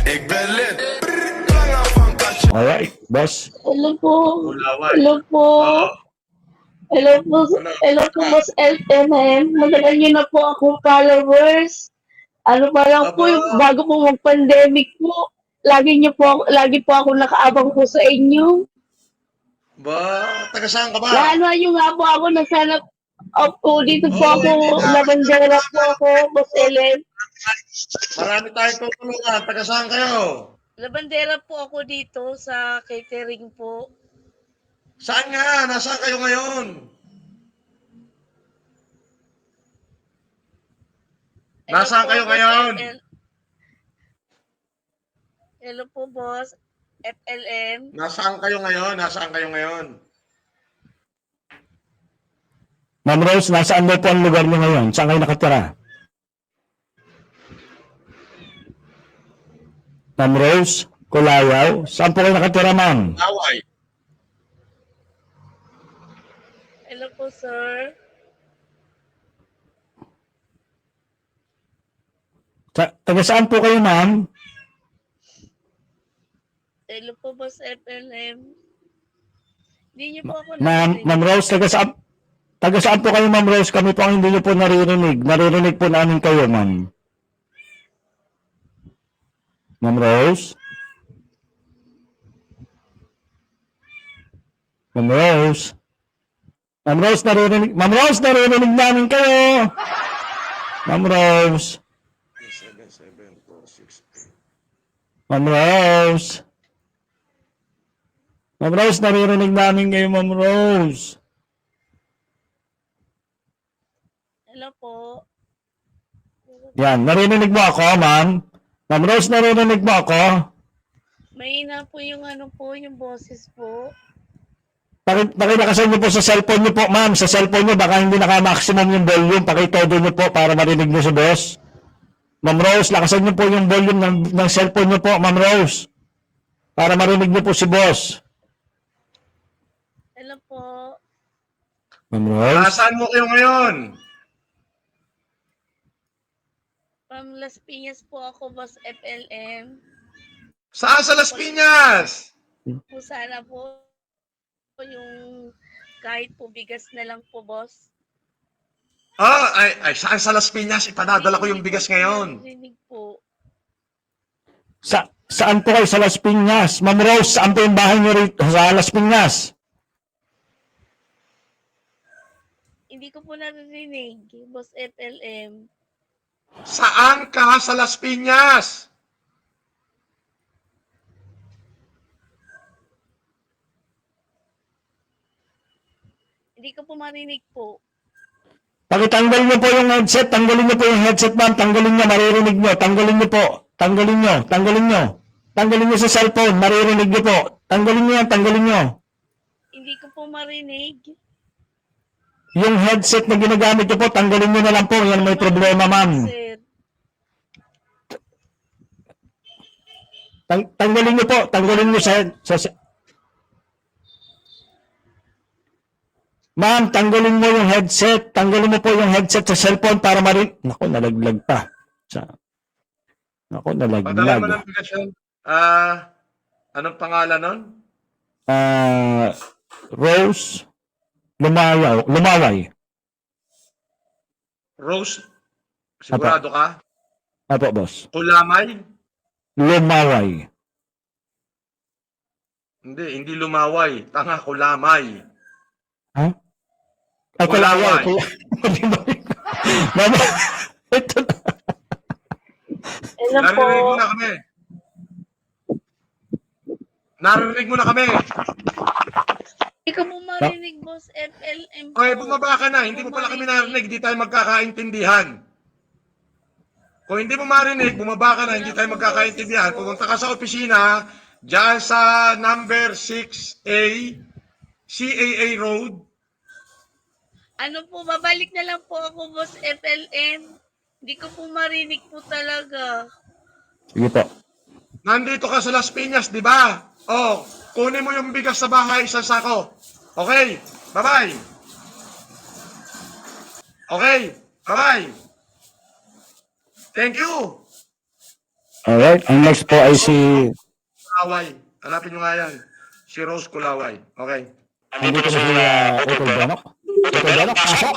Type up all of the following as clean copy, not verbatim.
Ik ben lid. Langer van katje. Alright, boss. Hello po. Ulaway. Hello po. Oo. Hello po. Ano? Hello po, Boss LMM. Magalan niyo na po akong followers. Ano pa lang po, Aba, bago po mag-pandemic po, lagi po ako nakaabang po sa inyo. taga saan ka ba? Naano niyo nga po ako, nasanap po, dito po Oo, ako, hindi na. labandera po ako, Boss LM. Marami tayong tutulungan. Taga saan kayo? Labandera po ako dito sa catering po. Saan nga? Nasaan kayo ngayon? Nasaan kayo ngayon? Hello po, Boss FLM. Nasaan kayo ngayon? Nasaan kayo ngayon? Ma'am Rose, nasaan daw po ang lugar niyo ngayon? Saan kayo nakatira? Ma'am Rose, Kulayaw, saan po kayo nakatira, ma'am? Away. Hello po, sir. Taga saan po kayo, ma'am? Hello po, Boss FLM. Hindi niyo po ako Ma'am Rose, taga saan po kayo, Ma'am Rose? Kami po ang hindi niyo po naririnig. Naririnig po namin kayo, ma'am. Ma'am Rose? Ma'am Rose? Ma'am Rose, naririnig. Ma'am Rose, naririnig namin kayo. Ma'am Rose? 77468. Ma'am Rose? Ma'am Rose, naririnig namin kayo, Ma'am Rose. Hello po. Yan, naririnig mo ako, ma'am? Ma'am Rose, naririnig mo ako? Mahina po yung yung boses po. Pakilakasan niyo po sa cellphone niyo po, ma'am. Sa cellphone niyo, baka hindi naka-maximum yung volume. Pakitodo niyo po para marinig niyo si boss. Ma'am Rose, lakasan niyo po yung volume ng cellphone niyo po, Ma'am Rose. Para marinig niyo po si boss. Hello po. Ma'am Rose? Nasaan mo kayo ngayon? From Las Piñas po ako, Boss FLM. Saan sa Las Piñas? Po sana po yung kahit po bigas na lang po, boss. Saan sa Las Piñas? Ipadadala ko yung bigas ngayon. Rinig po. Saan po kayo sa Las Piñas? Ma'am Rose, saan po yung bahay niyo rito sa Las Piñas? Hindi ko po naririnig, Boss FLM. Saan ka sa Las Piñas? Hindi ko po marinig po. Pakitanggal niyo po yung headset. Tanggalin niyo po yung headset, ma'am. Tanggalin niyo, maririnig niyo. Tanggalin niyo po. Tanggalin niyo. Tanggalin niyo. Tanggalin niyo sa cellphone. Maririnig niyo po. Tanggalin niyo yan. Tanggalin niyo. Hindi ko po marinig. Yung headset na ginagamit niyo po, tanggalin niyo na lang po. Yan may problema, ma'am. Sir. Tanggalin niyo po. Tanggalin niyo sa Ma'am, tanggalin mo yung headset. Tanggalin mo po yung headset sa cellphone para Naku, nalaglag pa. Naku, Padala mo nalaglag. ng bigas yun. Anong pangalan nun? Rose Lumaway. Rose? Sigurado ka? Apo, boss. Kulamay? Lumaway. Hindi lumaway. Tanga, kulamay. Ha? Ay, Kulaway. Mama, ito na. Hello po. Narinig mo na kami. Narinig mo na kami. Hindi ko po marinig, Boss FLM po. Okay, bumaba ka na. Hindi mo pala kami narinig. Hindi tayo magkakaintindihan. Kung hindi mo marinig, bumaba ka na. Hindi tayo magkakaintindihan. Pumunta ka sa opisina, dyan sa number 6A, CAA Road. Ano po, babalik na lang po ako, Boss FLM. Hindi ko po marinig po talaga. Sige po. Nandito ka sa Las Piñas, di ba? Oh, kunin mo yung bigas sa bahay, isang sako. Okay, bye-bye. Okay, bye-bye. Thank you. Alright, ang next po ay si... Kulaway. Hanapin nyo nga yan. Si Rose Kulaway. Okay. Nandito na si Utol Donok. Utol Donok, pasok!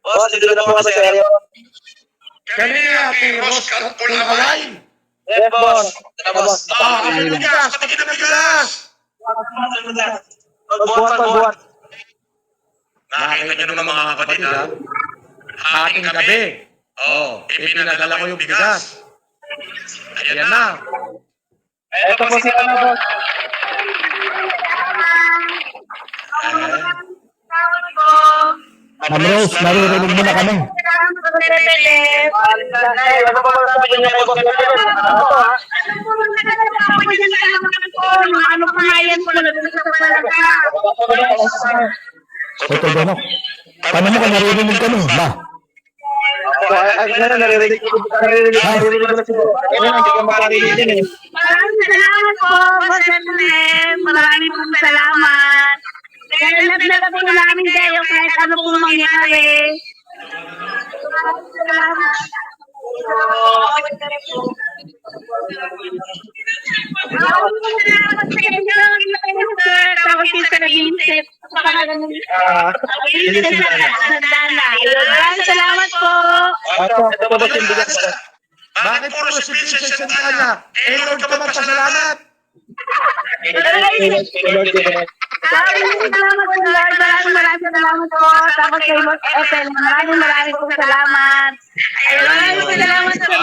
Boss, dito na po ako sa area. Kanina, si Rose Kulaway. Yes, boss. Boss. Ano yung bigas? Pati na bigas! Pagbuhat. Nakakita nyo naman mga kapatid, ha? Ating gabi. Ipinadala ko yung bigas. Ayan na. Ito po si ano, boss. Ma'am Rose, naririnig mo na kami. Ano po sabi niyo kay boss? Ano to, ha? Ano pa nga yan po? Utol Donok. Paano mo kung naririnig ka nun? Ba? Naririnig ko na si boss. Hindi ko makarinig din eh. Maraming salamat po, Boss Efren. Maraming pong salamat. Nag-love po namin kayo kahit ano pong mangyari. Maraming salamat. Maraming salamat sa inyo, sir. Tapos yung sa nag-iisip. Maraming salamat po. Ito po boss yung bigas. Bakit puro si Vincent sa kanya? Lord ka magpasalamat. Maraming salamat po, Lord. Maraming salamat po. Tapos kay Boss Efren, maraming po salamat. Maraming salamat po.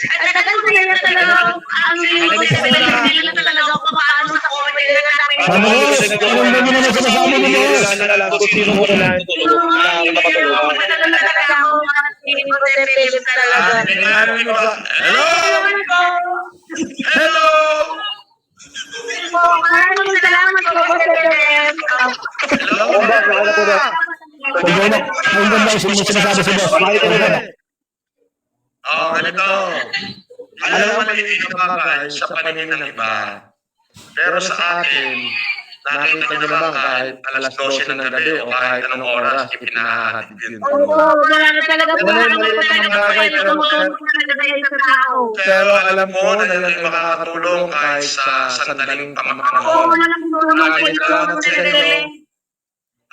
At tagal ko na talaga ang Boss Efren. Hindi na talaga ako paano sa comment na namin. Ma'am Rose, anong ba mo naman sinasabi mo, Rose? Kung sino mo na lang tutulong na makatulong. Matagal na talaga ako si Boss Efren talaga. Hello! Hello! Maraming salamat po, Boss Efren. Hello! Utol Donok, ang ganda yung sinasabi si Boss. Utol Donok. Ganito. Alam mo, maliit na bagay sa paningin ng iba. Pero sa atin, nakita nyo naman kahit alas 12 ng gabi o kahit anong oras, ipinahahatid yun. Wala na talaga po. Pero alam ko na yan ay makakatulong kahit sa sandaling Oo, pamakanahon. walang tulong po ito. Salamat sa inyo.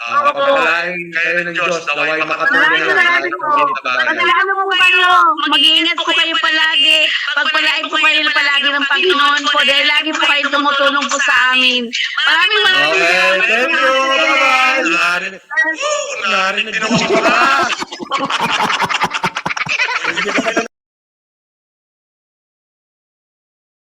Pagpalain kayo ng Diyos, naway makatulong Maraming na salamat kahit po. maliit na bagay. Pagkalaman po kayo. Mag-iingat po kayo palagi. Pagpalain po kayo palagi ng Panginoon po dahil lagi po kayo tumutulong po sa amin. Maraming Okay, salamat thank you. Bye-bye. Narinig din ako sa